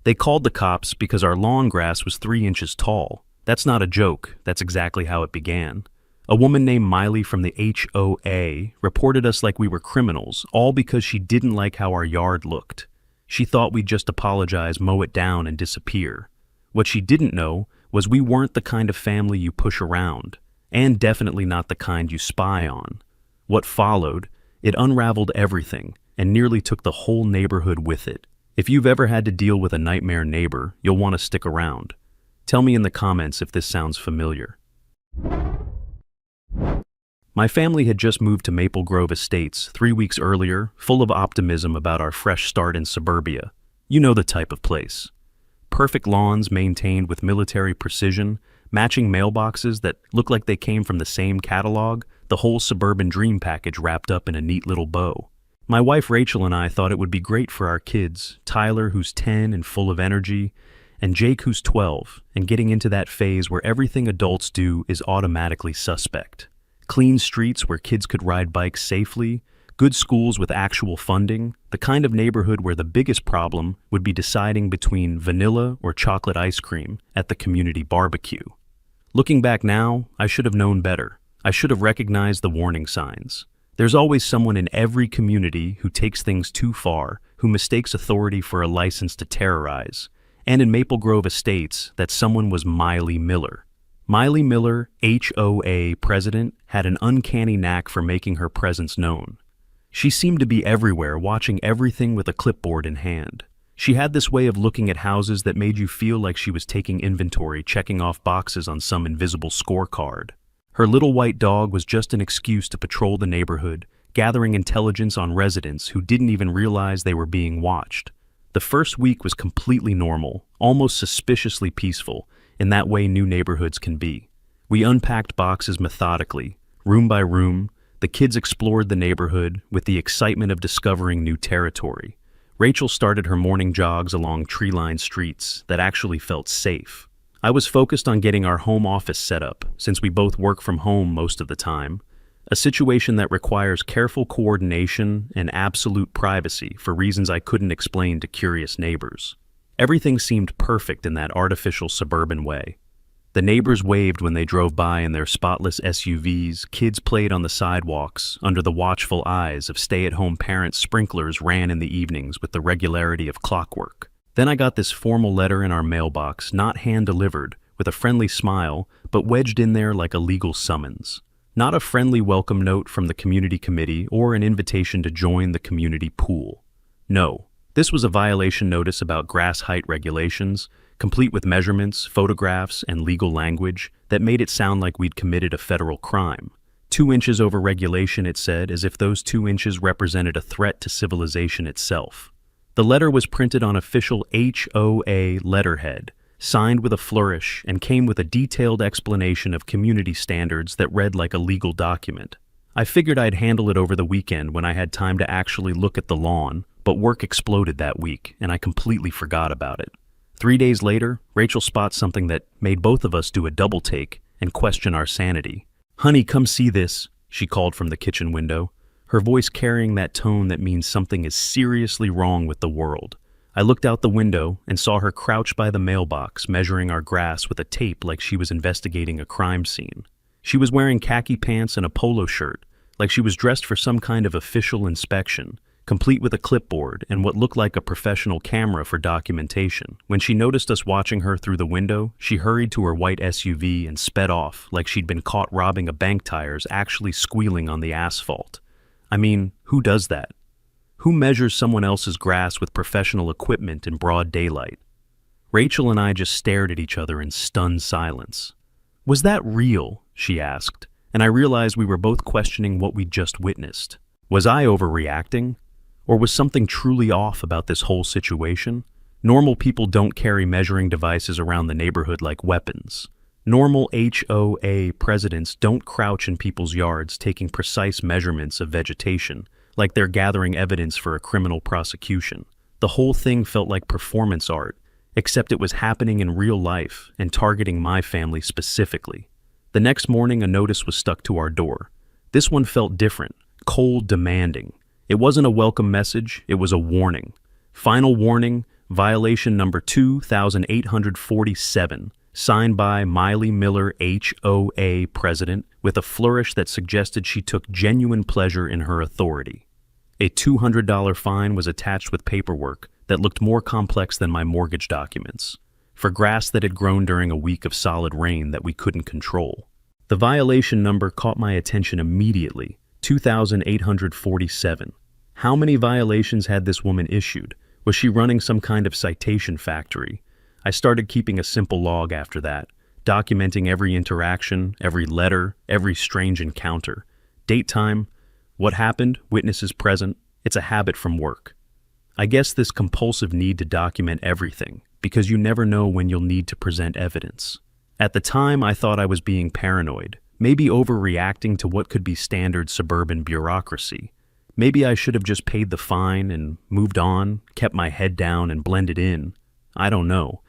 They called the cops because our lawn grass was 3 inches tall. That's not a joke, that's exactly how it began. A woman named Miley from the HOA reported us like we were criminals, all because she didn't like how our yard looked. She thought we'd just apologize, mow it down, and disappear. What she didn't know was we weren't the kind of family you push around, and definitely not the kind you spy on. What followed, it unraveled everything and nearly took the whole neighborhood with it. If you've ever had to deal with a nightmare neighbor, you'll want to stick around. Tell me in the comments if this sounds familiar. My family had just moved to Maple Grove Estates 3 weeks earlier, full of optimism about our fresh start in suburbia. You know the type of place. Perfect lawns maintained with military precision, matching mailboxes that look like they came from the same catalog, the whole suburban dream package wrapped up in a neat little bow. My wife Rachel and I thought it would be great for our kids, Tyler, who's 10 and full of energy, and Jake, who's 12, and getting into that phase where everything adults do is automatically suspect. Clean streets where kids could ride bikes safely, good schools with actual funding, the kind of neighborhood where the biggest problem would be deciding between vanilla or chocolate ice cream at the community barbecue. Looking back now, I should have known better. I should have recognized the warning signs. There's always someone in every community who takes things too far, who mistakes authority for a license to terrorize. And in Maple Grove Estates, that someone was Miley Miller. Miley Miller, HOA president, had an uncanny knack for making her presence known. She seemed to be everywhere, watching everything with a clipboard in hand. She had this way of looking at houses that made you feel like she was taking inventory, checking off boxes on some invisible scorecard. Her little white dog was just an excuse to patrol the neighborhood, gathering intelligence on residents who didn't even realize they were being watched. The first week was completely normal, almost suspiciously peaceful, in that way new neighborhoods can be. We unpacked boxes methodically, room by room. The kids explored the neighborhood with the excitement of discovering new territory. Rachel started her morning jogs along tree-lined streets that actually felt safe. I was focused on getting our home office set up, since we both work from home most of the time, a situation that requires careful coordination and absolute privacy for reasons I couldn't explain to curious neighbors. Everything seemed perfect in that artificial suburban way. The neighbors waved when they drove by in their spotless SUVs, kids played on the sidewalks, under the watchful eyes of stay-at-home parents. Sprinklers ran in the evenings with the regularity of clockwork. Then I got this formal letter in our mailbox, not hand-delivered, with a friendly smile, but wedged in there like a legal summons. Not a friendly welcome note from the community committee or an invitation to join the community pool. No, this was a violation notice about grass height regulations, complete with measurements, photographs, and legal language that made it sound like we'd committed a federal crime. 2 inches over regulation, it said, as if those 2 inches represented a threat to civilization itself. The letter was printed on official HOA letterhead, signed with a flourish, and came with a detailed explanation of community standards that read like a legal document. I figured I'd handle it over the weekend when I had time to actually look at the lawn, but work exploded that week, and I completely forgot about it. 3 days later, Rachel spots something that made both of us do a double take and question our sanity. "Honey, come see this," she called from the kitchen window, her voice carrying that tone that means something is seriously wrong with the world. I looked out the window and saw her crouch by the mailbox, measuring our grass with a tape like she was investigating a crime scene. She was wearing khaki pants and a polo shirt, like she was dressed for some kind of official inspection, complete with a clipboard and what looked like a professional camera for documentation. When she noticed us watching her through the window, she hurried to her white SUV and sped off like she'd been caught robbing a bank, tires actually squealing on the asphalt. I mean, who does that? Who measures someone else's grass with professional equipment in broad daylight? Rachel and I just stared at each other in stunned silence. "Was that real?" she asked, and I realized we were both questioning what we'd just witnessed. Was I overreacting? Or was something truly off about this whole situation? Normal people don't carry measuring devices around the neighborhood like weapons. Normal HOA presidents don't crouch in people's yards taking precise measurements of vegetation, like they're gathering evidence for a criminal prosecution. The whole thing felt like performance art, except it was happening in real life and targeting my family specifically. The next morning, a notice was stuck to our door. This one felt different, cold, demanding. It wasn't a welcome message, it was a warning. Final warning, Violation number 2847, signed by Miley Miller, HOA president, with a flourish that suggested she took genuine pleasure in her authority. A $200 fine was attached with paperwork that looked more complex than my mortgage documents, for grass that had grown during a week of solid rain that we couldn't control. The violation number caught my attention immediately, 2847. How many violations had this woman issued? Was she running some kind of citation factory? I started keeping a simple log after that, documenting every interaction, every letter, every strange encounter. Date time, what happened, witnesses present. It's a habit from work. I guess this compulsive need to document everything, because you never know when you'll need to present evidence. At the time, I thought I was being paranoid, maybe overreacting to what could be standard suburban bureaucracy. Maybe I should have just paid the fine and moved on, kept my head down and blended in. I don't know.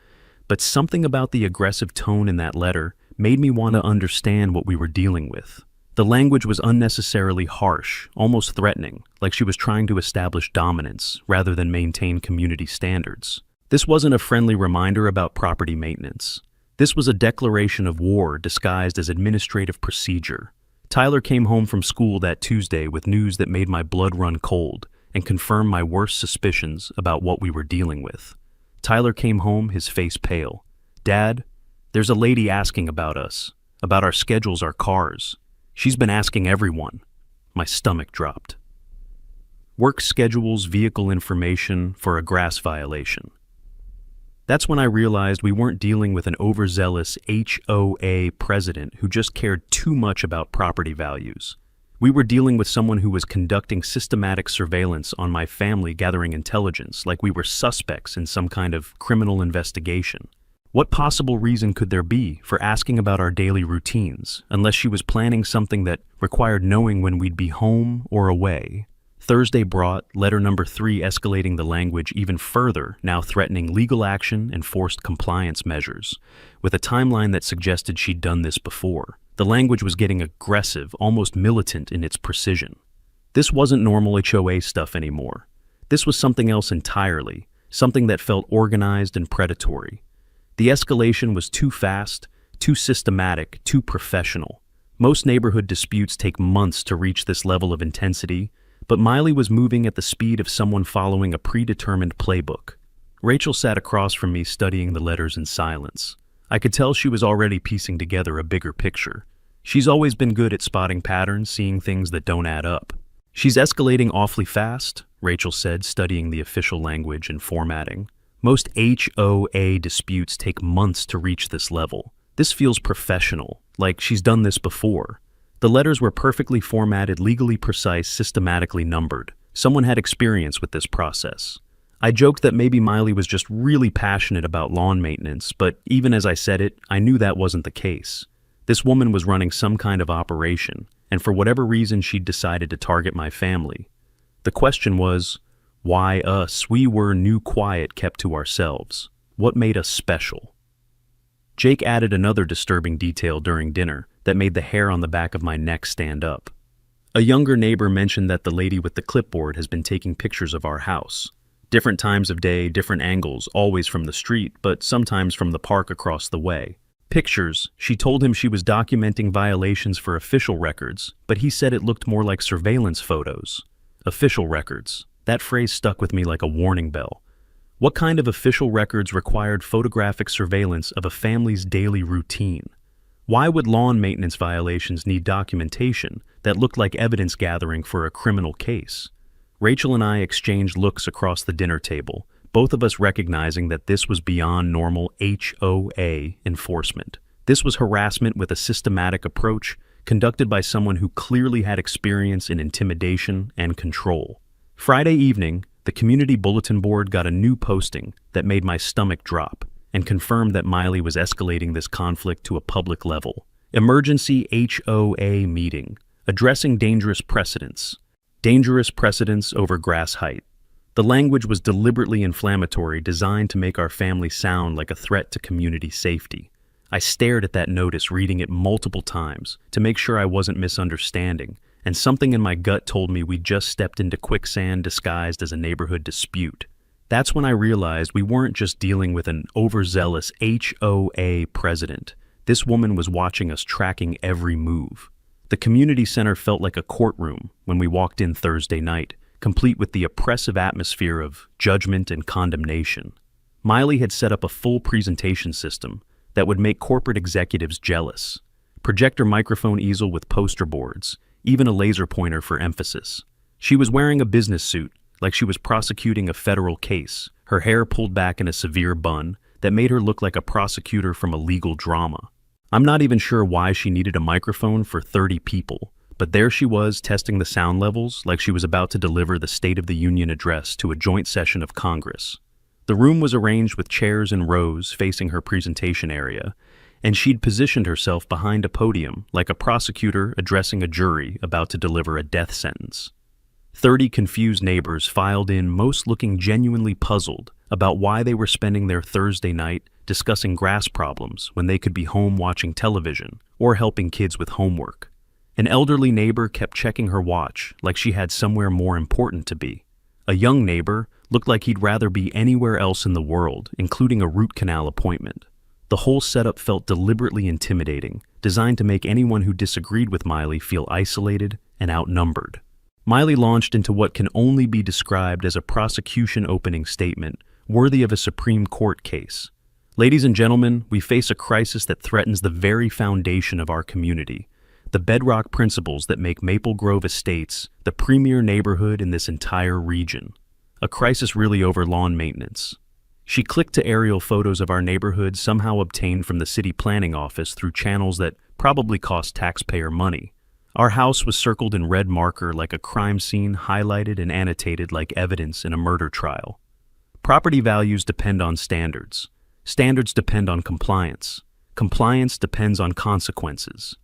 But something about the aggressive tone in that letter made me want to understand what we were dealing with. The language was unnecessarily harsh, almost threatening, like she was trying to establish dominance rather than maintain community standards. This wasn't a friendly reminder about property maintenance. This was a declaration of war disguised as administrative procedure. Tyler came home from school that Tuesday with news that made my blood run cold and confirmed my worst suspicions about what we were dealing with. Tyler came home, his face pale. "Dad, there's a lady asking about us, about our schedules, our cars. She's been asking everyone." My stomach dropped. Work schedules, vehicle information for a grass violation. That's when I realized we weren't dealing with an overzealous HOA president who just cared too much about property values. We were dealing with someone who was conducting systematic surveillance on my family, gathering intelligence like we were suspects in some kind of criminal investigation. What possible reason could there be for asking about our daily routines, unless she was planning something that required knowing when we'd be home or away? Thursday brought letter number 3, escalating the language even further, now threatening legal action and forced compliance measures, with a timeline that suggested she'd done this before. The language was getting aggressive, almost militant in its precision. This wasn't normal HOA stuff anymore. This was something else entirely, something that felt organized and predatory. The escalation was too fast, too systematic, too professional. Most neighborhood disputes take months to reach this level of intensity, but Miley was moving at the speed of someone following a predetermined playbook. Rachel sat across from me studying the letters in silence. I could tell she was already piecing together a bigger picture. She's always been good at spotting patterns, seeing things that don't add up. "She's escalating awfully fast," Rachel said, studying the official language and formatting. "Most HOA disputes take months to reach this level. This feels professional, like she's done this before." The letters were perfectly formatted, legally precise, systematically numbered. Someone had experience with this process. I joked that maybe Miley was just really passionate about lawn maintenance, but even as I said it, I knew that wasn't the case. This woman was running some kind of operation, and for whatever reason she'd decided to target my family. The question was, why us? We were new, quiet, kept to ourselves. What made us special? Jake added another disturbing detail during dinner that made the hair on the back of my neck stand up. A younger neighbor mentioned that the lady with the clipboard has been taking pictures of our house. Different times of day, different angles, always from the street, but sometimes from the park across the way. Pictures. She told him she was documenting violations for official records, but he said it looked more like surveillance photos. Official records. That phrase stuck with me like a warning bell. What kind of official records required photographic surveillance of a family's daily routine? Why would lawn maintenance violations need documentation that looked like evidence gathering for a criminal case? Rachel and I exchanged looks across the dinner table, both of us recognizing that this was beyond normal HOA enforcement. This was harassment with a systematic approach conducted by someone who clearly had experience in intimidation and control. Friday evening, the community bulletin board got a new posting that made my stomach drop and confirmed that Miley was escalating this conflict to a public level. Emergency HOA meeting, addressing dangerous precedents. Dangerous precedents over grass height. The language was deliberately inflammatory, designed to make our family sound like a threat to community safety. I stared at that notice, reading it multiple times to make sure I wasn't misunderstanding, and something in my gut told me we'd just stepped into quicksand disguised as a neighborhood dispute. That's when I realized we weren't just dealing with an overzealous HOA president. This woman was watching us, tracking every move. The community center felt like a courtroom when we walked in Thursday night, complete with the oppressive atmosphere of judgment and condemnation. Miley had set up a full presentation system that would make corporate executives jealous. Projector microphone easel with poster boards, even a laser pointer for emphasis. She was wearing a business suit, like she was prosecuting a federal case, her hair pulled back in a severe bun that made her look like a prosecutor from a legal drama. I'm not even sure why she needed a microphone for 30 people, but there she was testing the sound levels like she was about to deliver the State of the Union address to a joint session of Congress. The room was arranged with chairs in rows facing her presentation area, and she'd positioned herself behind a podium like a prosecutor addressing a jury about to deliver a death sentence. 30 confused neighbors filed in, most looking genuinely puzzled about why they were spending their Thursday night discussing grass problems when they could be home watching television or helping kids with homework. An elderly neighbor kept checking her watch like she had somewhere more important to be. A young neighbor looked like he'd rather be anywhere else in the world, including a root canal appointment. The whole setup felt deliberately intimidating, designed to make anyone who disagreed with Miley feel isolated and outnumbered. Miley launched into what can only be described as a prosecution opening statement worthy of a Supreme Court case. Ladies and gentlemen, we face a crisis that threatens the very foundation of our community, the bedrock principles that make Maple Grove Estates the premier neighborhood in this entire region. A crisis really over lawn maintenance. She clicked to aerial photos of our neighborhood somehow obtained from the city planning office through channels that probably cost taxpayer money. Our house was circled in red marker like a crime scene, highlighted and annotated like evidence in a murder trial. Property values depend on standards. Standards depend on compliance. Compliance depends on consequences.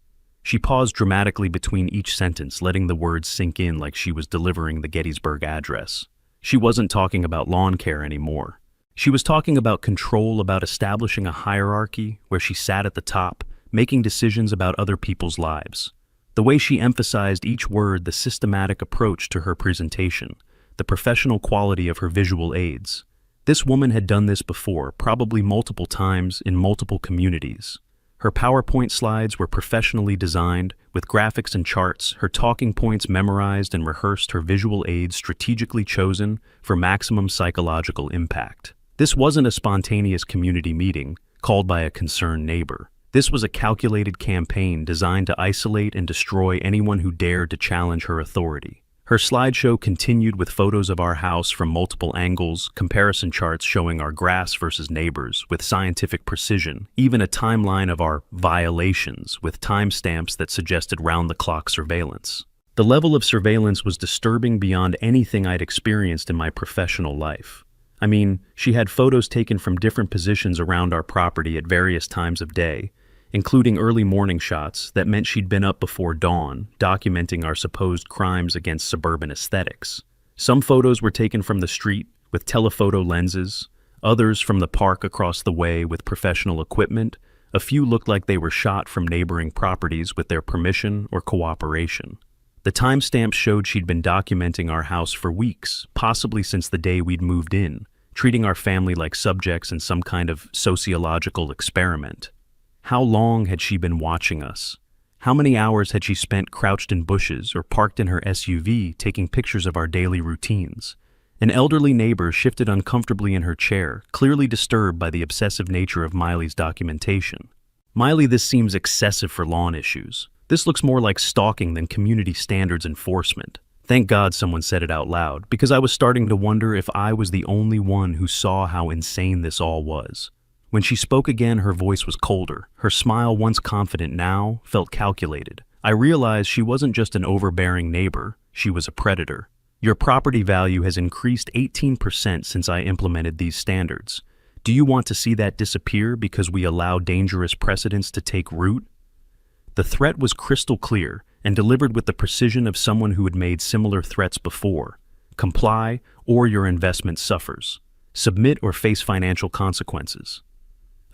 She paused dramatically between each sentence, letting the words sink in like she was delivering the Gettysburg Address. She wasn't talking about lawn care anymore. She was talking about control, about establishing a hierarchy where she sat at the top, making decisions about other people's lives. The way she emphasized each word, the systematic approach to her presentation, the professional quality of her visual aids. This woman had done this before, probably multiple times in multiple communities. Her PowerPoint slides were professionally designed, with graphics and charts, her talking points memorized and rehearsed, her visual aids strategically chosen for maximum psychological impact. This wasn't a spontaneous community meeting called by a concerned neighbor. This was a calculated campaign designed to isolate and destroy anyone who dared to challenge her authority. Her slideshow continued with photos of our house from multiple angles, comparison charts showing our grass versus neighbors with scientific precision, even a timeline of our violations with timestamps that suggested round-the-clock surveillance. The level of surveillance was disturbing beyond anything I'd experienced in my professional life. I mean, she had photos taken from different positions around our property at various times of day, including early morning shots that meant she'd been up before dawn, documenting our supposed crimes against suburban aesthetics. Some photos were taken from the street with telephoto lenses, others from the park across the way with professional equipment. A few looked like they were shot from neighboring properties with their permission or cooperation. The timestamps showed she'd been documenting our house for weeks, possibly since the day we'd moved in, treating our family like subjects in some kind of sociological experiment. How long had she been watching us? How many hours had she spent crouched in bushes or parked in her SUV taking pictures of our daily routines? An elderly neighbor shifted uncomfortably in her chair, clearly disturbed by the obsessive nature of Miley's documentation. Miley, this seems excessive for lawn issues. This looks more like stalking than community standards enforcement. Thank God someone said it out loud, because I was starting to wonder if I was the only one who saw how insane this all was. When she spoke again, her voice was colder. Her smile, once confident now, felt calculated. I realized she wasn't just an overbearing neighbor, she was a predator. Your property value has increased 18% since I implemented these standards. Do you want to see that disappear because we allow dangerous precedents to take root? The threat was crystal clear and delivered with the precision of someone who had made similar threats before. Comply, or your investment suffers. Submit or face financial consequences.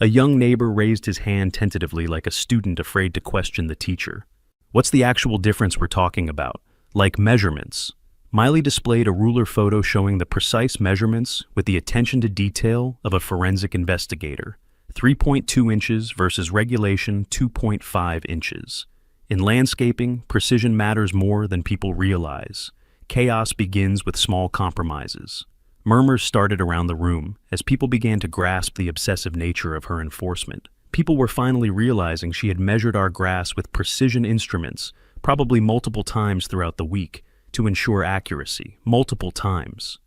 A young neighbor raised his hand tentatively like a student afraid to question the teacher. What's the actual difference we're talking about? Like measurements. Miley displayed a ruler photo showing the precise measurements with the attention to detail of a forensic investigator. 3.2 inches versus regulation 2.5 inches. In landscaping, precision matters more than people realize. Chaos begins with small compromises. Murmurs started around the room as people began to grasp the obsessive nature of her enforcement. People were finally realizing she had measured our grass with precision instruments, probably multiple times throughout the week, to ensure accuracy, multiple times.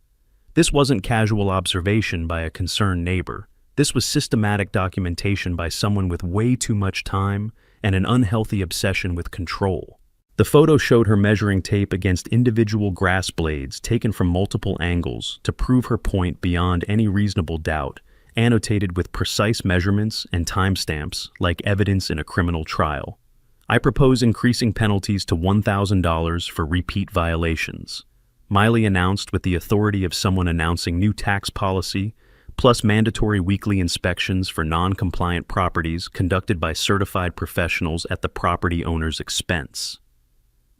This wasn't casual observation by a concerned neighbor. This was systematic documentation by someone with way too much time and an unhealthy obsession with control. The photo showed her measuring tape against individual grass blades taken from multiple angles to prove her point beyond any reasonable doubt, annotated with precise measurements and timestamps like evidence in a criminal trial. I propose increasing penalties to $1,000 for repeat violations. Miley announced with the authority of someone announcing new tax policy, plus mandatory weekly inspections for non-compliant properties conducted by certified professionals at the property owner's expense.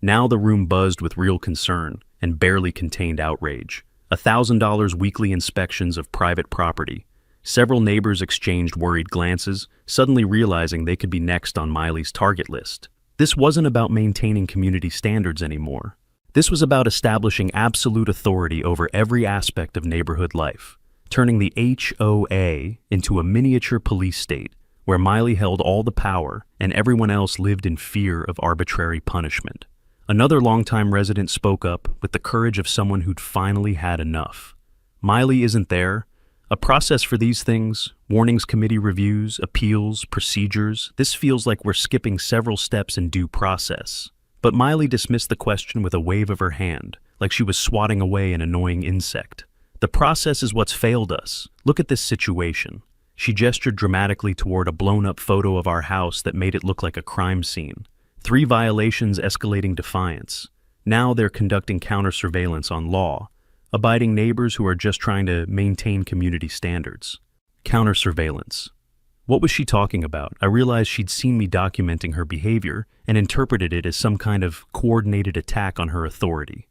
Now the room buzzed with real concern and barely contained outrage. $1,000 weekly inspections of private property. Several neighbors exchanged worried glances, suddenly realizing they could be next on Miley's target list. This wasn't about maintaining community standards anymore. This was about establishing absolute authority over every aspect of neighborhood life, turning the HOA into a miniature police state where Miley held all the power and everyone else lived in fear of arbitrary punishment. Another longtime resident spoke up with the courage of someone who'd finally had enough. Miley isn't there. A process for these things, warnings committee reviews, appeals, procedures, this feels like we're skipping several steps in due process. But Miley dismissed the question with a wave of her hand, like she was swatting away an annoying insect. The process is what's failed us. Look at this situation. She gestured dramatically toward a blown-up photo of our house that made it look like a crime scene. 3 violations escalating defiance. Now they're conducting counter-surveillance on law. Abiding neighbors who are just trying to maintain community standards. Counter-surveillance. What was she talking about? I realized she'd seen me documenting her behavior and interpreted it as some kind of coordinated attack on her authority.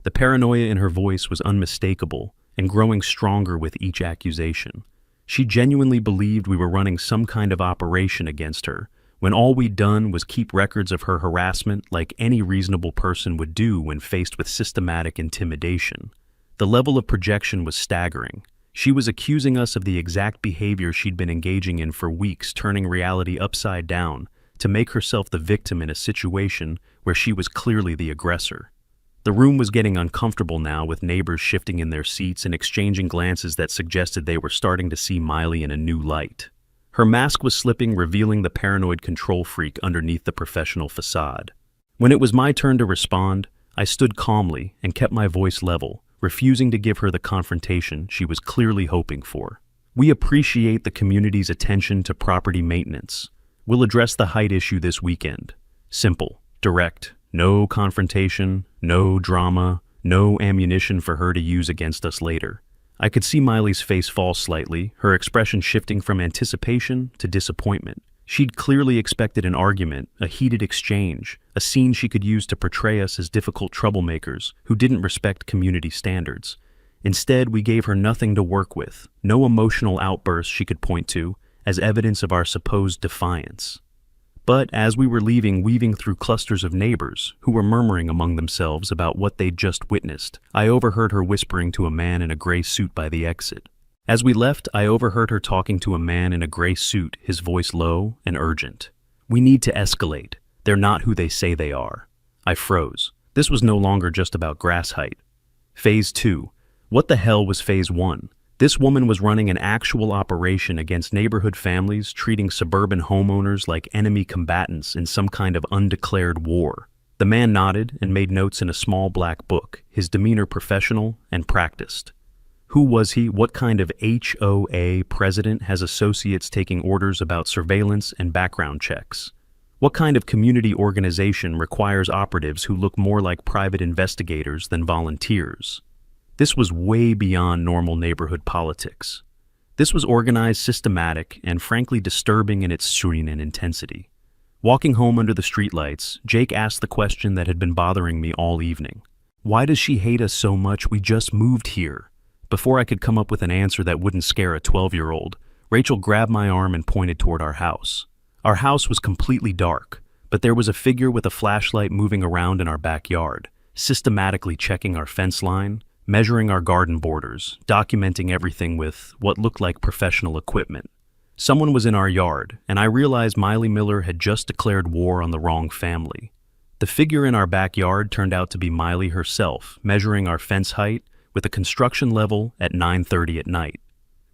The paranoia in her voice was unmistakable and growing stronger with each accusation. She genuinely believed we were running some kind of operation against her, when all we'd done was keep records of her harassment like any reasonable person would do when faced with systematic intimidation. The level of projection was staggering. She was accusing us of the exact behavior she'd been engaging in for weeks, turning reality upside down to make herself the victim in a situation where she was clearly the aggressor. The room was getting uncomfortable now, with neighbors shifting in their seats and exchanging glances that suggested they were starting to see Miley in a new light. Her mask was slipping, revealing the paranoid control freak underneath the professional facade. When it was my turn to respond, I stood calmly and kept my voice level, refusing to give her the confrontation she was clearly hoping for. We appreciate the community's attention to property maintenance. We'll address the height issue this weekend. Simple, direct, no confrontation, no drama, no ammunition for her to use against us later. I could see Miley's face fall slightly, her expression shifting from anticipation to disappointment. She'd clearly expected an argument, a heated exchange, a scene she could use to portray us as difficult troublemakers who didn't respect community standards. Instead, we gave her nothing to work with, no emotional outbursts she could point to as evidence of our supposed defiance. But as we were leaving, weaving through clusters of neighbors who were murmuring among themselves about what they'd just witnessed, I overheard her whispering to a man in a gray suit by the exit. As we left, I overheard her talking to a man in a gray suit, his voice low and urgent. "We need to escalate. They're not who they say they are." I froze. This was no longer just about grass height. Phase 2. What the hell was Phase 1? This woman was running an actual operation against neighborhood families, treating suburban homeowners like enemy combatants in some kind of undeclared war. The man nodded and made notes in a small black book, his demeanor professional and practiced. Who was he? What kind of HOA president has associates taking orders about surveillance and background checks? What kind of community organization requires operatives who look more like private investigators than volunteers? This was way beyond normal neighborhood politics. This was organized, systematic, and frankly disturbing in its serene and intensity. Walking home under the streetlights, Jake asked the question that had been bothering me all evening. Why does she hate us so much? We just moved here. Before I could come up with an answer that wouldn't scare a 12-year-old, Rachel grabbed my arm and pointed toward our house. Our house was completely dark, but there was a figure with a flashlight moving around in our backyard, systematically checking our fence line, measuring our garden borders, documenting everything with what looked like professional equipment. Someone was in our yard, and I realized Miley Miller had just declared war on the wrong family. The figure in our backyard turned out to be Miley herself, measuring our fence height with a construction level at 9:30 at night.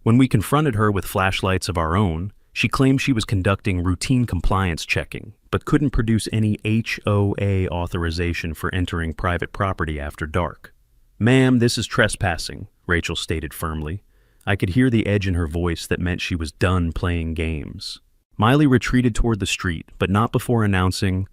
When we confronted her with flashlights of our own, she claimed she was conducting routine compliance checking, but couldn't produce any HOA authorization for entering private property after dark. "Ma'am, this is trespassing," Rachel stated firmly. I could hear the edge in her voice that meant she was done playing games. Miley retreated toward the street, but not before announcing,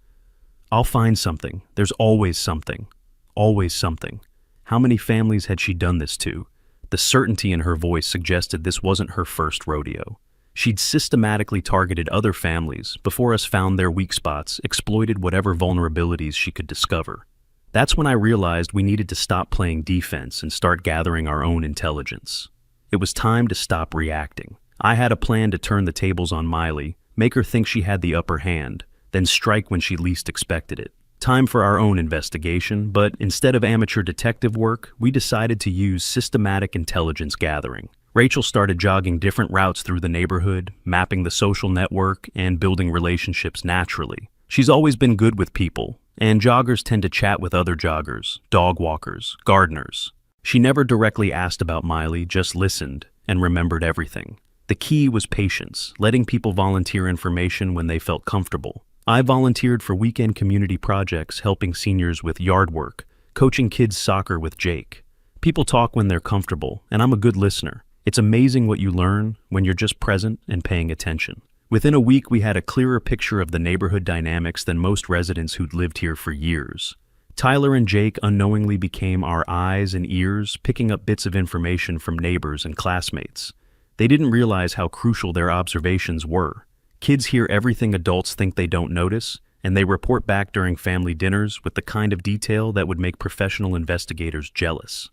"I'll find something. There's always something. Always something." How many families had she done this to? The certainty in her voice suggested this wasn't her first rodeo. She'd systematically targeted other families before us found their weak spots, exploited whatever vulnerabilities she could discover. That's when I realized we needed to stop playing defense and start gathering our own intelligence. It was time to stop reacting. I had a plan to turn the tables on Miley, make her think she had the upper hand, then strike when she least expected it. Time for our own investigation, but instead of amateur detective work, we decided to use systematic intelligence gathering. Rachel started jogging different routes through the neighborhood, mapping the social network, and building relationships naturally. She's always been good with people, and joggers tend to chat with other joggers, dog walkers, gardeners. She never directly asked about Miley, just listened and remembered everything. The key was patience, letting people volunteer information when they felt comfortable. I volunteered for weekend community projects, helping seniors with yard work, coaching kids soccer with Jake. People talk when they're comfortable, and I'm a good listener. It's amazing what you learn when you're just present and paying attention. Within a week, we had a clearer picture of the neighborhood dynamics than most residents who'd lived here for years. Tyler and Jake unknowingly became our eyes and ears, picking up bits of information from neighbors and classmates. They didn't realize how crucial their observations were. Kids hear everything adults think they don't notice, and they report back during family dinners with the kind of detail that would make professional investigators jealous.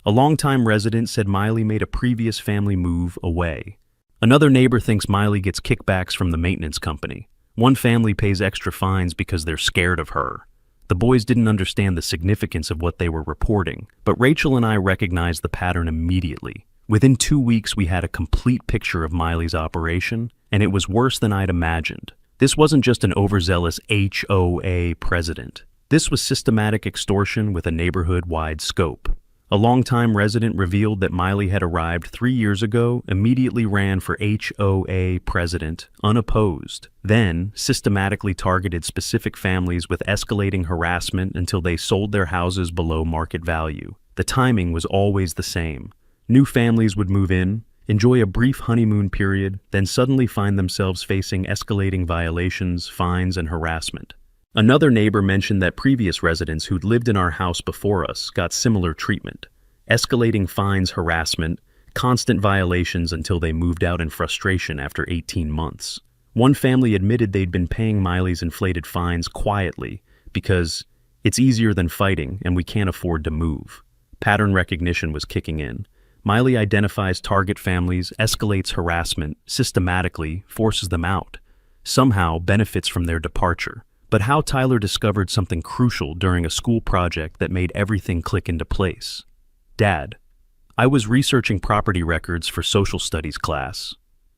A longtime resident said Miley made a previous family move away. Another neighbor thinks Miley gets kickbacks from the maintenance company. One family pays extra fines because they're scared of her. The boys didn't understand the significance of what they were reporting, but Rachel and I recognized the pattern immediately. Within 2 weeks, we had a complete picture of Miley's operation, and it was worse than I'd imagined. This wasn't just an overzealous HOA president. This was systematic extortion with a neighborhood-wide scope. A longtime resident revealed that Miley had arrived 3 years ago, immediately ran for HOA president, unopposed, then systematically targeted specific families with escalating harassment until they sold their houses below market value. The timing was always the same. New families would move in, enjoy a brief honeymoon period, then suddenly find themselves facing escalating violations, fines, and harassment. Another neighbor mentioned that previous residents who'd lived in our house before us got similar treatment. Escalating fines, harassment, constant violations until they moved out in frustration after 18 months. One family admitted they'd been paying Miley's inflated fines quietly because it's easier than fighting and we can't afford to move. Pattern recognition was kicking in. Miley identifies target families, escalates harassment, systematically forces them out, somehow benefits from their departure. But how Tyler discovered something crucial during a school project that made everything click into place. Dad, I was researching property records for social studies class.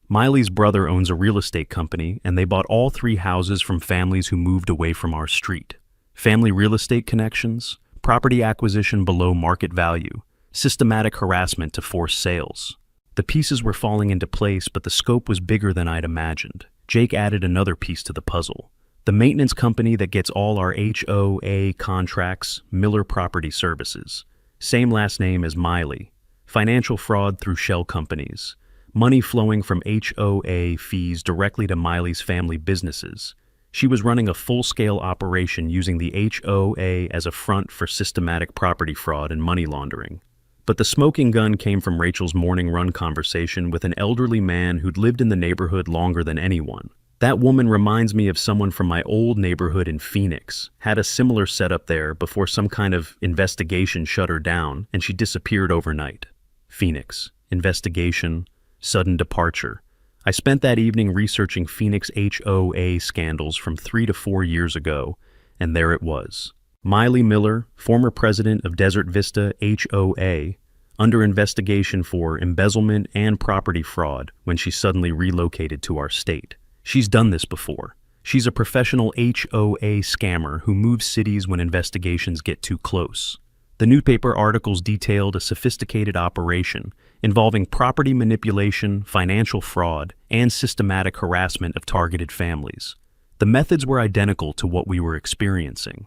Miley's brother owns a real estate company, and they bought all 3 houses from families who moved away from our street. Family real estate connections, property acquisition below market value, systematic harassment to force sales. The pieces were falling into place, but the scope was bigger than I'd imagined. Jake added another piece to the puzzle. The maintenance company that gets all our HOA contracts, Miller Property Services. Same last name as Miley. Financial fraud through shell companies. Money flowing from HOA fees directly to Miley's family businesses. She was running a full-scale operation using the HOA as a front for systematic property fraud and money laundering. But the smoking gun came from Rachel's morning run conversation with an elderly man who'd lived in the neighborhood longer than anyone. That woman reminds me of someone from my old neighborhood in Phoenix. Had a similar setup there before some kind of investigation shut her down and she disappeared overnight. Phoenix. Investigation. Sudden departure. I spent that evening researching Phoenix HOA scandals from 3 to 4 years ago, and there it was. Miley Miller, former president of Desert Vista HOA, under investigation for embezzlement and property fraud when she suddenly relocated to our state. She's done this before. She's a professional HOA scammer who moves cities when investigations get too close. The newspaper articles detailed a sophisticated operation involving property manipulation, financial fraud, and systematic harassment of targeted families. The methods were identical to what we were experiencing.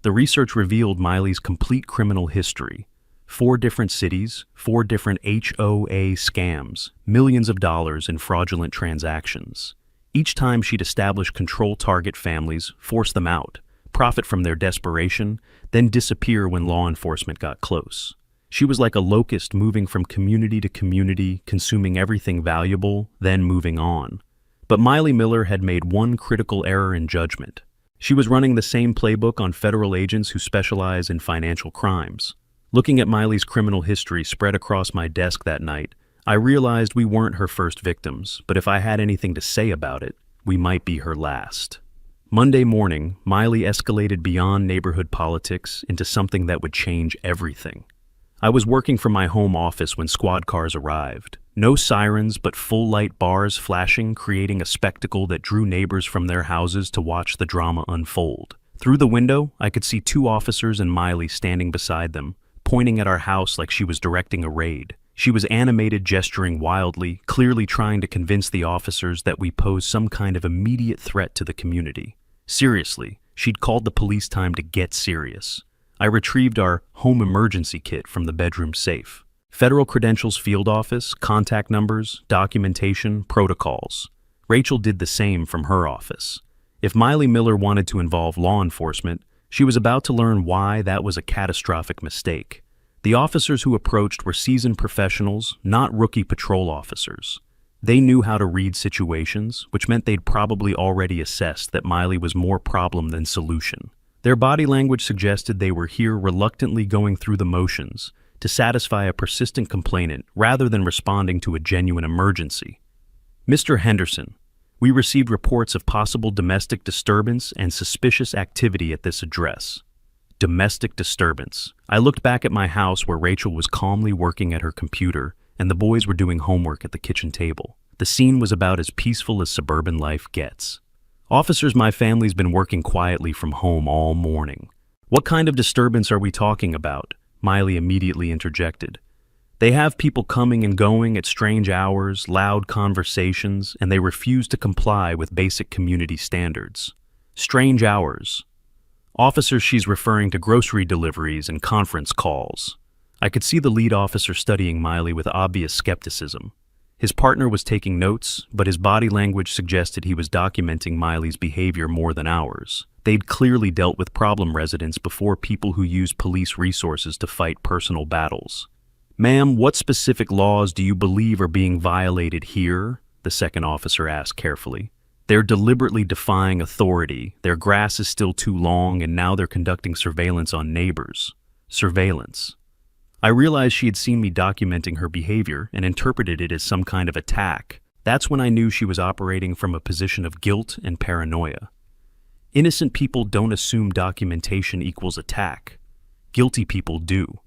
The research revealed Miley's complete criminal history. 4 different cities, 4 different HOA scams, millions of dollars in fraudulent transactions. Each time she'd establish control target families, force them out, profit from their desperation, then disappear when law enforcement got close. She was like a locust moving from community to community, consuming everything valuable, then moving on. But Miley Miller had made one critical error in judgment. She was running the same playbook on federal agents who specialize in financial crimes. Looking at Miley's criminal history spread across my desk that night, I realized we weren't her first victims, but if I had anything to say about it, we might be her last. Monday morning, Miley escalated beyond neighborhood politics into something that would change everything. I was working from my home office when squad cars arrived. No sirens, but full-light bars flashing, creating a spectacle that drew neighbors from their houses to watch the drama unfold. Through the window, I could see 2 officers and Miley standing beside them, pointing at our house like she was directing a raid. She was animated, gesturing wildly, clearly trying to convince the officers that we posed some kind of immediate threat to the community. Seriously, she'd called the police time to get serious. I retrieved our home emergency kit from the bedroom safe. Federal Credentials Field Office, contact numbers, documentation, protocols. Rachel did the same from her office. If Miley Miller wanted to involve law enforcement, she was about to learn why that was a catastrophic mistake. The officers who approached were seasoned professionals, not rookie patrol officers. They knew how to read situations, which meant they'd probably already assessed that Miley was more problem than solution. Their body language suggested they were here reluctantly going through the motions to satisfy a persistent complainant rather than responding to a genuine emergency. Mr. Henderson, we received reports of possible domestic disturbance and suspicious activity at this address. Domestic disturbance. I looked back at my house where Rachel was calmly working at her computer and the boys were doing homework at the kitchen table. The scene was about as peaceful as suburban life gets. Officers, my family's been working quietly from home all morning. What kind of disturbance are we talking about? Miley immediately interjected. They have people coming and going at strange hours, loud conversations, and they refuse to comply with basic community standards. Strange hours. Officers, she's referring to grocery deliveries and conference calls. I could see the lead officer studying Miley with obvious skepticism. His partner was taking notes, but his body language suggested he was documenting Miley's behavior more than ours. They'd clearly dealt with problem residents before people who use police resources to fight personal battles. Ma'am, what specific laws do you believe are being violated here? The second officer asked carefully. They're deliberately defying authority. Their grass is still too long, and now they're conducting surveillance on neighbors. Surveillance. I realized she had seen me documenting her behavior and interpreted it as some kind of attack. That's when I knew she was operating from a position of guilt and paranoia. Innocent people don't assume documentation equals attack. Guilty people do.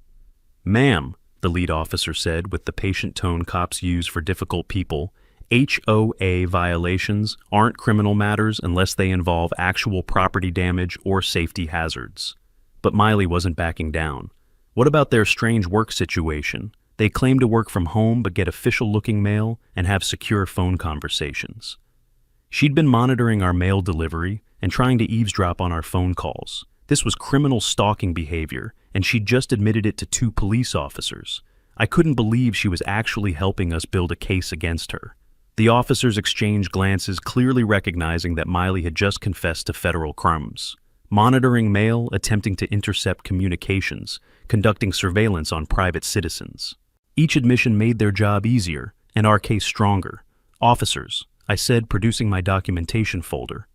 Ma'am, the lead officer said with the patient tone cops use for difficult people, HOA violations aren't criminal matters unless they involve actual property damage or safety hazards. But Miley wasn't backing down. What about their strange work situation? They claim to work from home but get official-looking mail and have secure phone conversations. She'd been monitoring our mail delivery and trying to eavesdrop on our phone calls. This was criminal stalking behavior, and she'd just admitted it to 2 police officers. I couldn't believe she was actually helping us build a case against her. The officers exchanged glances, clearly recognizing that Miley had just confessed to federal crimes. Monitoring mail, attempting to intercept communications, conducting surveillance on private citizens. Each admission made their job easier and our case stronger. Officers, I said, producing my documentation folder.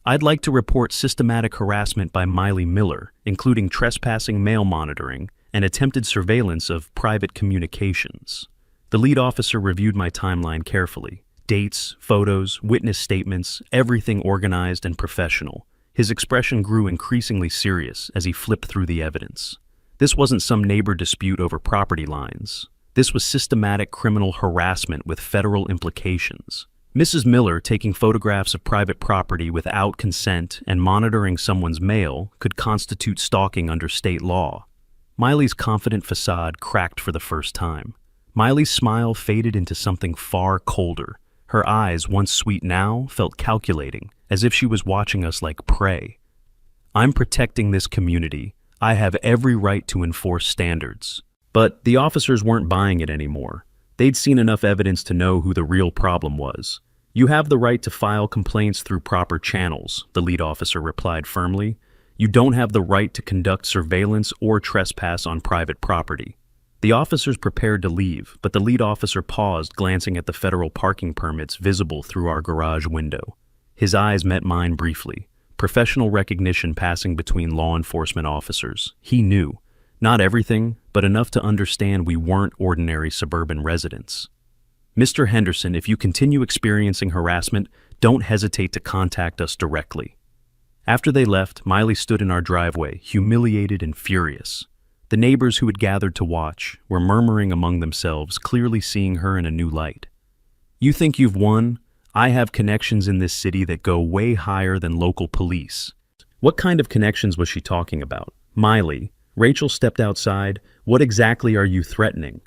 I'd like to report systematic harassment by Miley Miller, including trespassing mail monitoring and attempted surveillance of private communications. The lead officer reviewed my timeline carefully. Dates, photos, witness statements, everything organized and professional. His expression grew increasingly serious as he flipped through the evidence. This wasn't some neighbor dispute over property lines. This was systematic criminal harassment with federal implications. Mrs. Miller taking photographs of private property without consent and monitoring someone's mail could constitute stalking under state law. Miley's confident facade cracked for the first time. Miley's smile faded into something far colder. Her eyes, once sweet now, felt calculating, as if she was watching us like prey. I'm protecting this community. I have every right to enforce standards. But the officers weren't buying it anymore. They'd seen enough evidence to know who the real problem was. You have the right to file complaints through proper channels, the lead officer replied firmly. You don't have the right to conduct surveillance or trespass on private property. The officers prepared to leave, but the lead officer paused, glancing at the federal parking permits visible through our garage window. His eyes met mine briefly, professional recognition passing between law enforcement officers. He knew. Not everything, but enough to understand we weren't ordinary suburban residents. Mr. Henderson, if you continue experiencing harassment, don't hesitate to contact us directly. After they left, Miley stood in our driveway, humiliated and furious. The neighbors who had gathered to watch were murmuring among themselves, clearly seeing her in a new light. You think you've won? I have connections in this city that go way higher than local police. What kind of connections was she talking about? Miley. Rachel stepped outside. What exactly are you threatening?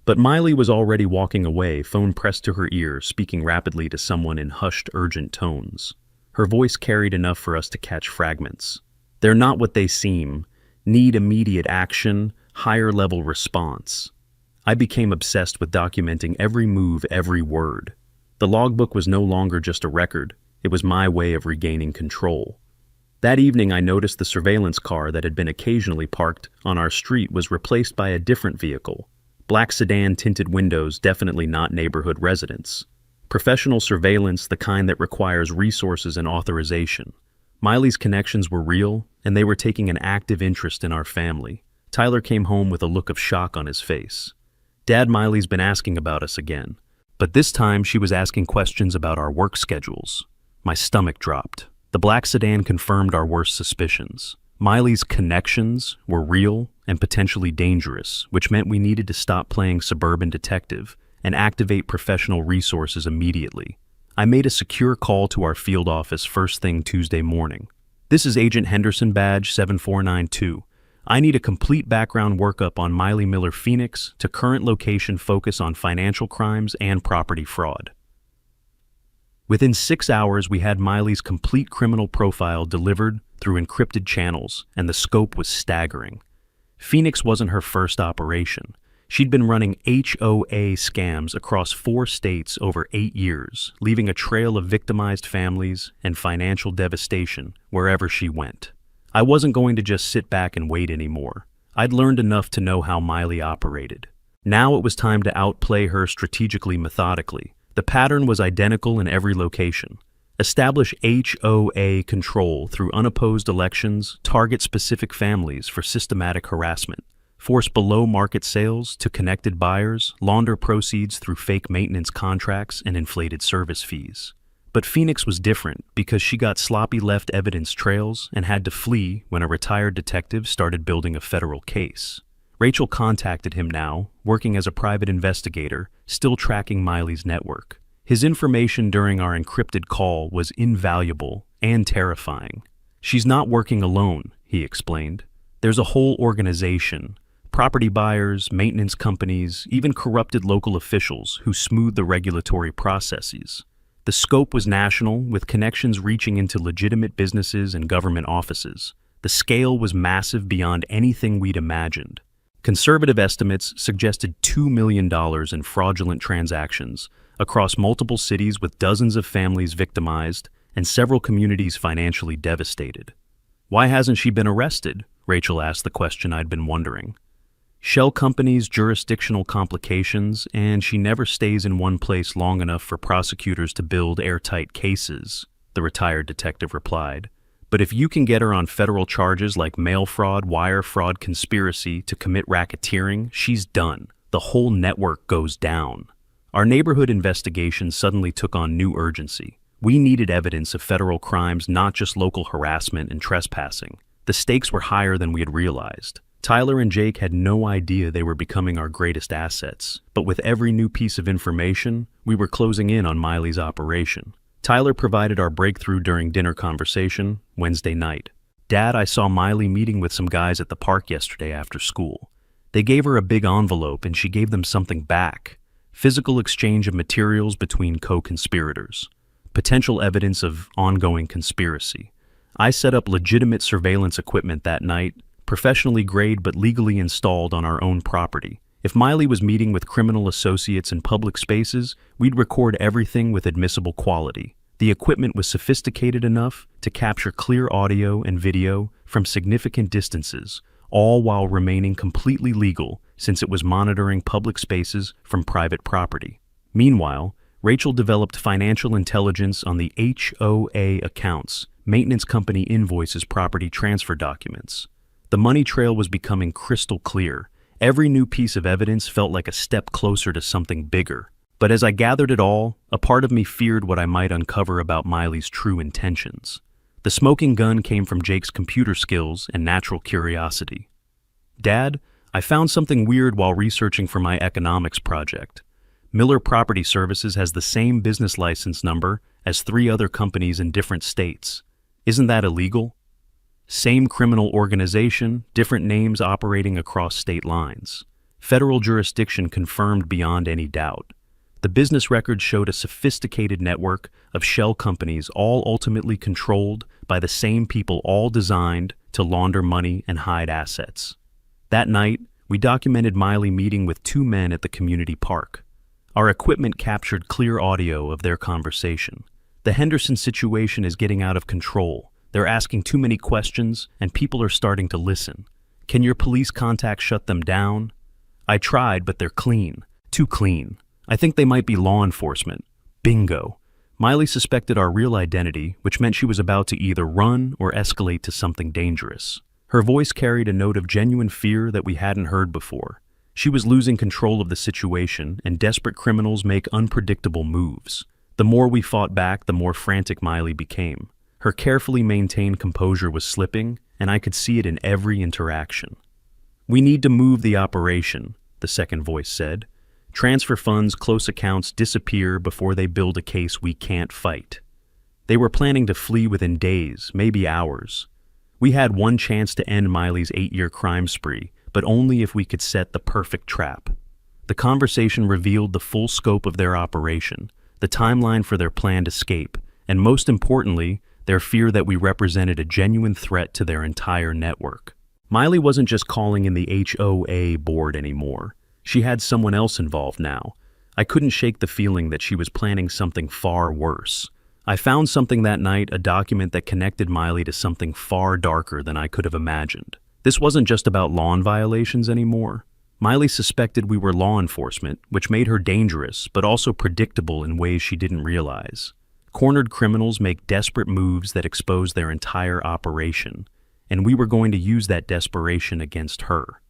But Miley was already walking away, phone pressed to her ear, speaking rapidly to someone in hushed, urgent tones. Her voice carried enough for us to catch fragments. They're not what they seem. Need immediate action, higher-level response. I became obsessed with documenting every move, every word. The logbook was no longer just a record. It was my way of regaining control. That evening, I noticed the surveillance car that had been occasionally parked on our street was replaced by a different vehicle. Black sedan, tinted windows, definitely not neighborhood residents. Professional surveillance, the kind that requires resources and authorization. Miley's connections were real, and they were taking an active interest in our family. Tyler came home with a look of shock on his face. Dad, Miley's been asking about us again. But this time, she was asking questions about our work schedules. My stomach dropped. The black sedan confirmed our worst suspicions. Miley's connections were real and potentially dangerous, which meant we needed to stop playing suburban detective and activate professional resources immediately. I made a secure call to our field office first thing Tuesday morning. This is Agent Henderson, badge 7492. I need a complete background workup on Miley Miller Phoenix to current location, focus on financial crimes and property fraud. Within 6 hours, we had Miley's complete criminal profile delivered through encrypted channels, and the scope was staggering. Phoenix wasn't her first operation. She'd been running HOA scams across 4 states over 8 years, leaving a trail of victimized families and financial devastation wherever she went. I wasn't going to just sit back and wait anymore. I'd learned enough to know how Miley operated. Now it was time to outplay her strategically, methodically. The pattern was identical in every location. Establish HOA control through unopposed elections, target specific families for systematic harassment, force below-market sales to connected buyers, launder proceeds through fake maintenance contracts and inflated service fees. But Phoenix was different because she got sloppy left evidence trails and had to flee when a retired detective started building a federal case. Rachel contacted him now, working as a private investigator, still tracking Miley's network. His information during our encrypted call was invaluable and terrifying. She's not working alone, he explained. There's a whole organization, property buyers, maintenance companies, even corrupted local officials who smooth the regulatory processes. The scope was national, with connections reaching into legitimate businesses and government offices. The scale was massive beyond anything we'd imagined. Conservative estimates suggested $2 million in fraudulent transactions across multiple cities, with dozens of families victimized and several communities financially devastated. Why hasn't she been arrested? Rachel asked the question I'd been wondering. Shell companies, jurisdictional complications, and she never stays in one place long enough for prosecutors to build airtight cases, the retired detective replied. But if you can get her on federal charges like mail fraud, wire fraud, conspiracy to commit racketeering, she's done. The whole network goes down. Our neighborhood investigation suddenly took on new urgency. We needed evidence of federal crimes, not just local harassment and trespassing. The stakes were higher than we had realized. Tyler and Jake had no idea they were becoming our greatest assets, but with every new piece of information, we were closing in on Miley's operation. Tyler provided our breakthrough during dinner conversation Wednesday night. "Dad, I saw Miley meeting with some guys at the park yesterday after school. They gave her a big envelope and she gave them something back. Physical exchange of materials between co-conspirators. Potential evidence of ongoing conspiracy. I set up legitimate surveillance equipment that night, professionally grade but legally installed on our own property. If Miley was meeting with criminal associates in public spaces, we'd record everything with admissible quality. The equipment was sophisticated enough to capture clear audio and video from significant distances, all while remaining completely legal since it was monitoring public spaces from private property. Meanwhile, Rachel developed financial intelligence on the HOA accounts, maintenance company invoices, property transfer documents. The money trail was becoming crystal clear. Every new piece of evidence felt like a step closer to something bigger. But as I gathered it all, a part of me feared what I might uncover about Miley's true intentions. The smoking gun came from Jake's computer skills and natural curiosity. "Dad, I found something weird while researching for my economics project. Miller Property Services has the same business license number as 3 other companies in different states. Isn't that illegal? Same criminal organization, different names operating across state lines. Federal jurisdiction confirmed beyond any doubt. The business records showed a sophisticated network of shell companies, all ultimately controlled by the same people, all designed to launder money and hide assets." That night, we documented Miley meeting with 2 men at the community park. Our equipment captured clear audio of their conversation. "The Henderson situation is getting out of control. They're asking too many questions, and people are starting to listen. Can your police contacts shut them down?" "I tried, but they're clean. Too clean. I think they might be law enforcement." Bingo. Miley suspected our real identity, which meant she was about to either run or escalate to something dangerous. Her voice carried a note of genuine fear that we hadn't heard before. She was losing control of the situation, and desperate criminals make unpredictable moves. The more we fought back, the more frantic Miley became. Her carefully maintained composure was slipping, and I could see it in every interaction. "We need to move the operation," the second voice said. "Transfer funds, close accounts disappear before they build a case we can't fight." They were planning to flee within days, maybe hours. We had one chance to end Miley's 8-year crime spree, but only if we could set the perfect trap. The conversation revealed the full scope of their operation, the timeline for their planned escape, and most importantly, their fear that we represented a genuine threat to their entire network. Miley wasn't just calling in the HOA board anymore. She had someone else involved now. I couldn't shake the feeling that she was planning something far worse. I found something that night, a document that connected Miley to something far darker than I could have imagined. This wasn't just about lawn violations anymore. Miley suspected we were law enforcement, which made her dangerous, but also predictable in ways she didn't realize. Cornered criminals make desperate moves that expose their entire operation, and we were going to use that desperation against her.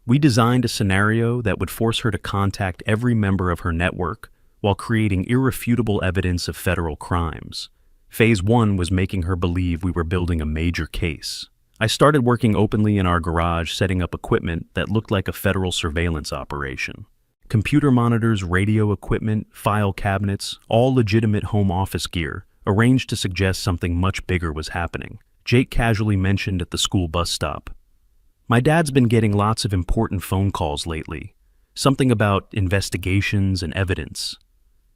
We designed a scenario that would force her to contact every member of her network while creating irrefutable evidence of federal crimes. Phase 1 was making her believe we were building a major case. I started working openly in our garage, setting up equipment that looked like a federal surveillance operation. Computer monitors, radio equipment, file cabinets, all legitimate home office gear, arranged to suggest something much bigger was happening. Jake casually mentioned at the school bus stop. "My dad's been getting lots of important phone calls lately. Something about investigations and evidence."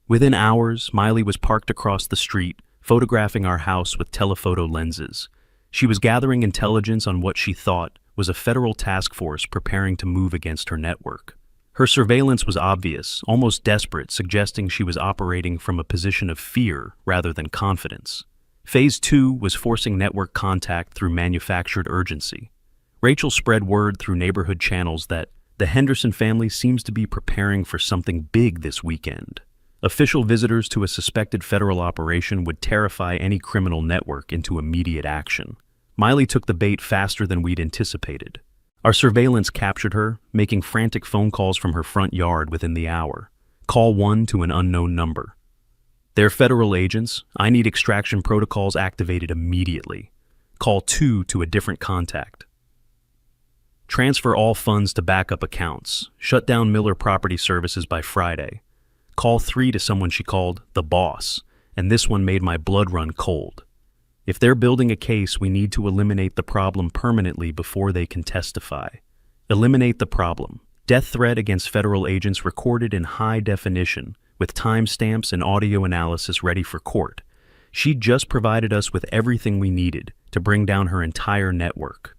Within hours, Miley was parked across the street, photographing our house with telephoto lenses. She was gathering intelligence on what she thought was a federal task force preparing to move against her network. Her surveillance was obvious, almost desperate, suggesting she was operating from a position of fear rather than confidence. Phase 2 was forcing network contact through manufactured urgency. Rachel spread word through neighborhood channels that The Henderson family seems to be preparing for something big this weekend. Official visitors to a suspected federal operation would terrify any criminal network into immediate action. Miley took the bait faster than we'd anticipated. Our surveillance captured her, making frantic phone calls from her front yard within the hour. Call 1 to an unknown number. They're federal agents. I need extraction protocols activated immediately. Call 2 to a different contact. Transfer all funds to backup accounts. Shut down Miller Property Services by Friday. Call 3 to someone she called the boss, and this one made my blood run cold. If they're building a case, we need to eliminate the problem permanently before they can testify. Eliminate the problem. Death threat against federal agents recorded in high definition, with timestamps and audio analysis ready for court. She'd just provided us with everything we needed to bring down her entire network.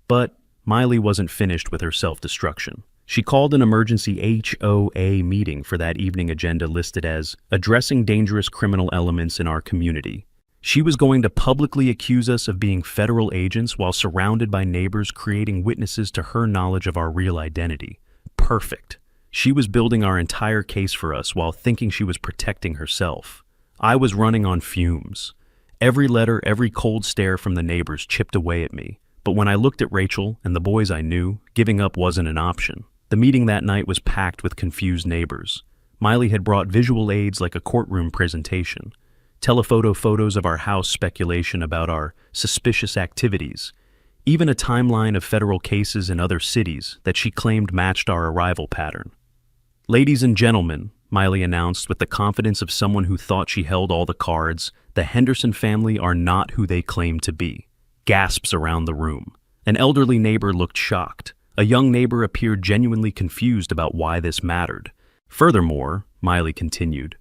But Miley wasn't finished with her self-destruction. She called an emergency HOA meeting for that evening agenda listed as Addressing Dangerous Criminal Elements in Our Community. She was going to publicly accuse us of being federal agents while surrounded by neighbors creating witnesses to her knowledge of our real identity. Perfect. She was building our entire case for us while thinking she was protecting herself. I was running on fumes. Every letter, every cold stare from the neighbors chipped away at me. But when I looked at Rachel and the boys I knew, giving up wasn't an option. The meeting that night was packed with confused neighbors. Miley had brought visual aids like a courtroom presentation, telephoto photos of our house, speculation about our suspicious activities, even a timeline of federal cases in other cities that she claimed matched our arrival pattern. Ladies and gentlemen, Miley announced with the confidence of someone who thought she held all the cards, the Henderson family are not who they claim to be. Gasps around the room. An elderly neighbor looked shocked. A young neighbor appeared genuinely confused about why this mattered. Furthermore, Miley continued,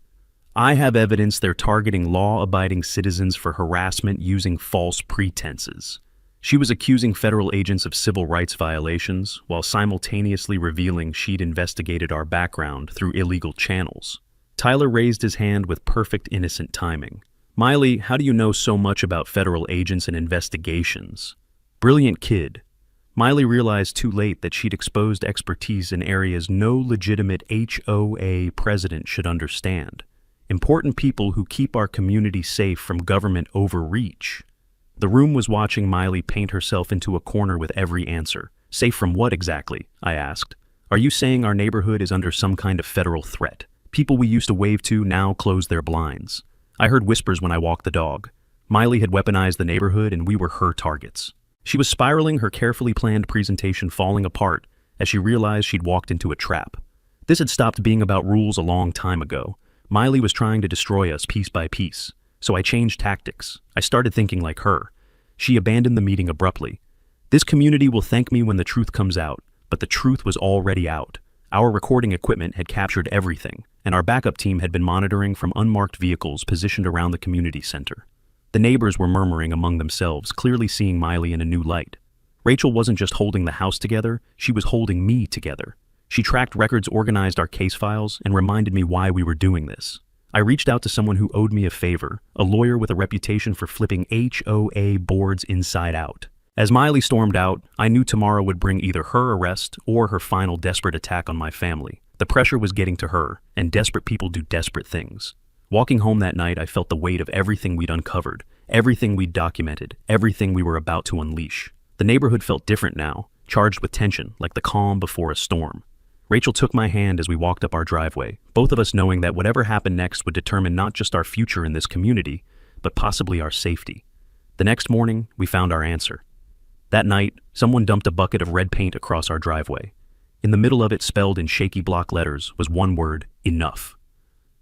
I have evidence they're targeting law-abiding citizens for harassment using false pretenses. She was accusing federal agents of civil rights violations while simultaneously revealing she'd investigated our background through illegal channels. Tyler raised his hand with perfect innocent timing. Miley, how do you know so much about federal agents and investigations? Brilliant kid. Miley realized too late that she'd exposed expertise in areas no legitimate HOA president should understand. Important people who keep our community safe from government overreach. The room was watching Miley paint herself into a corner with every answer. Safe from what exactly? I asked. Are you saying our neighborhood is under some kind of federal threat? People we used to wave to now close their blinds. I heard whispers when I walked the dog. Miley had weaponized the neighborhood and we were her targets. She was spiraling, her carefully planned presentation falling apart as she realized she'd walked into a trap. This had stopped being about rules a long time ago. Miley was trying to destroy us piece by piece, so I changed tactics. I started thinking like her. She abandoned the meeting abruptly. This community will thank me when the truth comes out, but the truth was already out. Our recording equipment had captured everything, and our backup team had been monitoring from unmarked vehicles positioned around the community center. The neighbors were murmuring among themselves, clearly seeing Miley in a new light. Rachel wasn't just holding the house together, she was holding me together. She tracked records, organized our case files, and reminded me why we were doing this. I reached out to someone who owed me a favor, a lawyer with a reputation for flipping HOA boards inside out. As Miley stormed out, I knew tomorrow would bring either her arrest or her final desperate attack on my family. The pressure was getting to her, and desperate people do desperate things. Walking home that night, I felt the weight of everything we'd uncovered, everything we'd documented, everything we were about to unleash. The neighborhood felt different now, charged with tension, like the calm before a storm. Rachel took my hand as we walked up our driveway, both of us knowing that whatever happened next would determine not just our future in this community, but possibly our safety. The next morning, we found our answer. That night, someone dumped a bucket of red paint across our driveway. In the middle of it, spelled in shaky block letters, was one word: enough.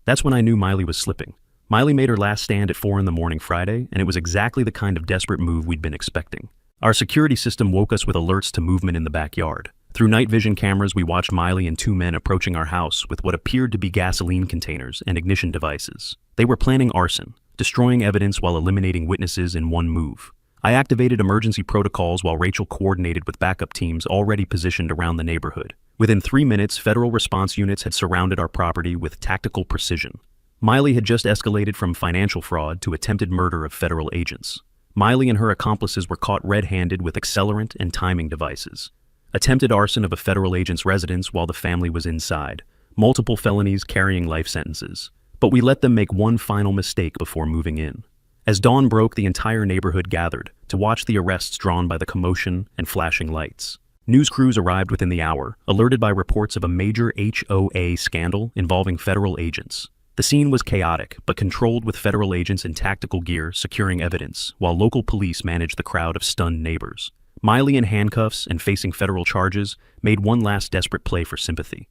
That's when I knew Miley was slipping. Miley made her last stand at 4 a.m. Friday, and it was exactly the kind of desperate move we'd been expecting. Our security system woke us with alerts to movement in the backyard. Through night vision cameras, we watched Miley and 2 men approaching our house with what appeared to be gasoline containers and ignition devices. They were planning arson, destroying evidence while eliminating witnesses in one move. I activated emergency protocols while Rachel coordinated with backup teams already positioned around the neighborhood. Within 3 minutes, federal response units had surrounded our property with tactical precision. Miley had just escalated from financial fraud to attempted murder of federal agents. Miley and her accomplices were caught red-handed with accelerant and timing devices. Attempted arson of a federal agent's residence while the family was inside. Multiple felonies carrying life sentences. But we let them make one final mistake before moving in. As dawn broke, the entire neighborhood gathered to watch the arrests drawn by the commotion and flashing lights. News crews arrived within the hour, alerted by reports of a major HOA scandal involving federal agents. The scene was chaotic, but controlled with federal agents in tactical gear securing evidence, while local police managed the crowd of stunned neighbors. Miley in handcuffs and facing federal charges made one last desperate play for sympathy.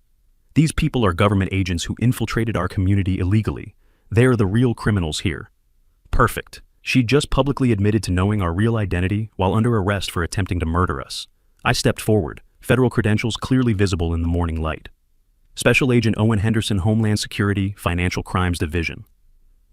These people are government agents who infiltrated our community illegally. They're the real criminals here. Perfect. She just publicly admitted to knowing our real identity while under arrest for attempting to murder us. I stepped forward, federal credentials clearly visible in the morning light. Special Agent Owen Henderson, Homeland Security, Financial Crimes Division.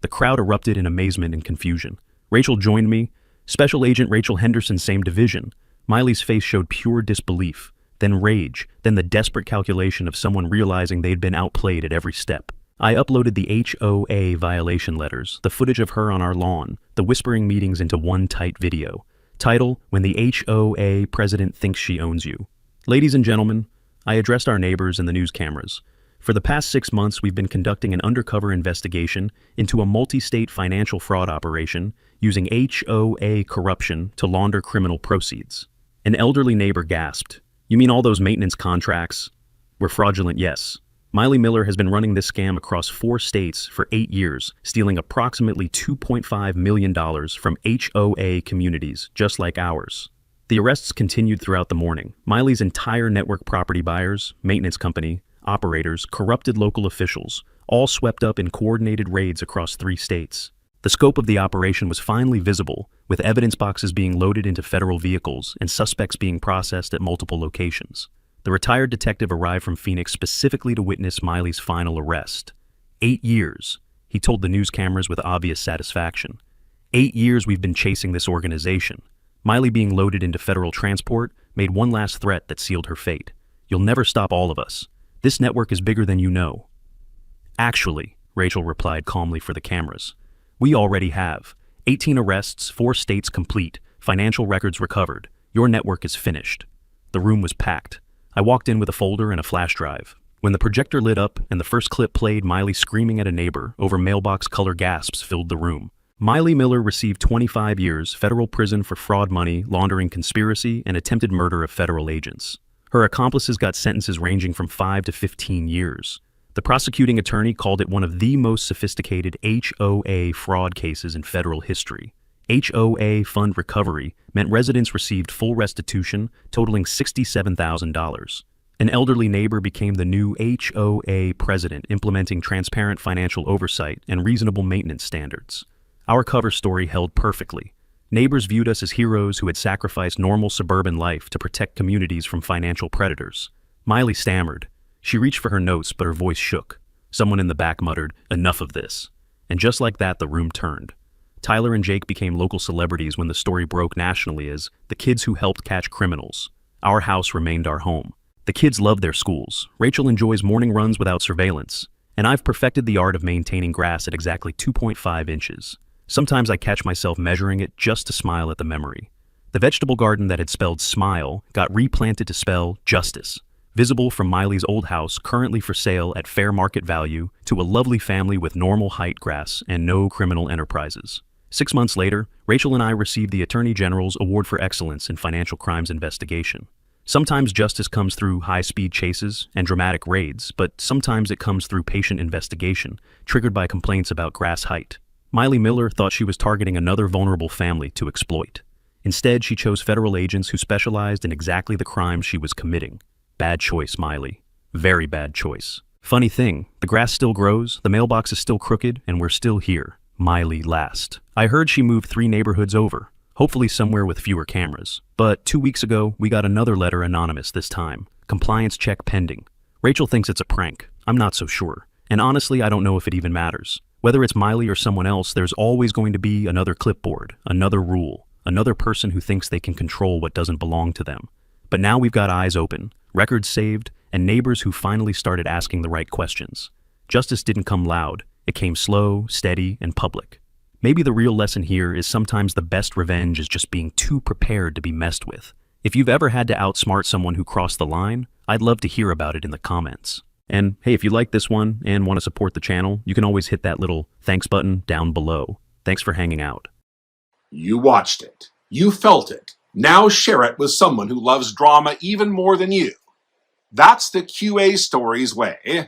The crowd erupted in amazement and confusion. Rachel joined me. Special Agent Rachel Henderson, same division. Miley's face showed pure disbelief, then rage, then the desperate calculation of someone realizing they'd been outplayed at every step. I uploaded the HOA violation letters, the footage of her on our lawn, the whispering meetings into one tight video. Title, When the HOA President Thinks She Owns You. Ladies and gentlemen, I addressed our neighbors and the news cameras. For the past 6 months, we've been conducting an undercover investigation into a multi-state financial fraud operation using HOA corruption to launder criminal proceeds. An elderly neighbor gasped, "You mean all those maintenance contracts were fraudulent?" Yes. Miley Miller has been running this scam across 4 states for 8 years, stealing approximately $2.5 million from HOA communities just like ours. The arrests continued throughout the morning. Miley's entire network, property buyers, maintenance company, operators, corrupted local officials, all swept up in coordinated raids across 3 states. The scope of the operation was finally visible, with evidence boxes being loaded into federal vehicles and suspects being processed at multiple locations. The retired detective arrived from Phoenix specifically to witness Miley's final arrest. 8 years, he told the news cameras with obvious satisfaction. 8 years we've been chasing this organization. Miley being loaded into federal transport made one last threat that sealed her fate. You'll never stop all of us. This network is bigger than you know. Actually, Rachel replied calmly for the cameras. We already have. 18 arrests, 4 states complete, financial records recovered. Your network is finished. The room was packed. I walked in with a folder and a flash drive. When the projector lit up and the first clip played, Miley screaming at a neighbor over mailbox color gasps filled the room. Miley Miller received 25 years federal prison for fraud money, laundering, conspiracy, and attempted murder of federal agents. Her accomplices got sentences ranging from 5 to 15 years. The prosecuting attorney called it one of the most sophisticated HOA fraud cases in federal history. HOA fund recovery meant residents received full restitution, totaling $67,000. An elderly neighbor became the new HOA president, implementing transparent financial oversight and reasonable maintenance standards. Our cover story held perfectly. Neighbors viewed us as heroes who had sacrificed normal suburban life to protect communities from financial predators. Miley stammered. She reached for her notes, but her voice shook. Someone in the back muttered, "Enough of this." And just like that, the room turned. Tyler and Jake became local celebrities when the story broke nationally as the kids who helped catch criminals. Our house remained our home. The kids love their schools. Rachel enjoys morning runs without surveillance. And I've perfected the art of maintaining grass at exactly 2.5 inches. Sometimes I catch myself measuring it just to smile at the memory. The vegetable garden that had spelled smile got replanted to spell justice. Visible from Miley's old house, currently for sale at fair market value, to a lovely family with normal height grass and no criminal enterprises. 6 months later, Rachel and I received the Attorney General's Award for Excellence in Financial Crimes Investigation. Sometimes justice comes through high-speed chases and dramatic raids, but sometimes it comes through patient investigation, triggered by complaints about grass height. Miley Miller thought she was targeting another vulnerable family to exploit. Instead, she chose federal agents who specialized in exactly the crimes she was committing. Bad choice, Miley. Very bad choice. Funny thing, the grass still grows, the mailbox is still crooked, and we're still here. Miley last. I heard she moved 3 neighborhoods over, hopefully somewhere with fewer cameras. But 2 weeks ago, we got another letter, anonymous this time. Compliance check pending. Rachel thinks it's a prank. I'm not so sure. And honestly, I don't know if it even matters. Whether it's Miley or someone else, there's always going to be another clipboard, another rule, another person who thinks they can control what doesn't belong to them. But now we've got eyes open, records saved, and neighbors who finally started asking the right questions. Justice didn't come loud. It came slow, steady, and public. Maybe the real lesson here is sometimes the best revenge is just being too prepared to be messed with. If you've ever had to outsmart someone who crossed the line, I'd love to hear about it in the comments. And hey, if you like this one and want to support the channel, you can always hit that little thanks button down below. Thanks for hanging out. You watched it. You felt it. Now share it with someone who loves drama even more than you. That's the QA Stories way.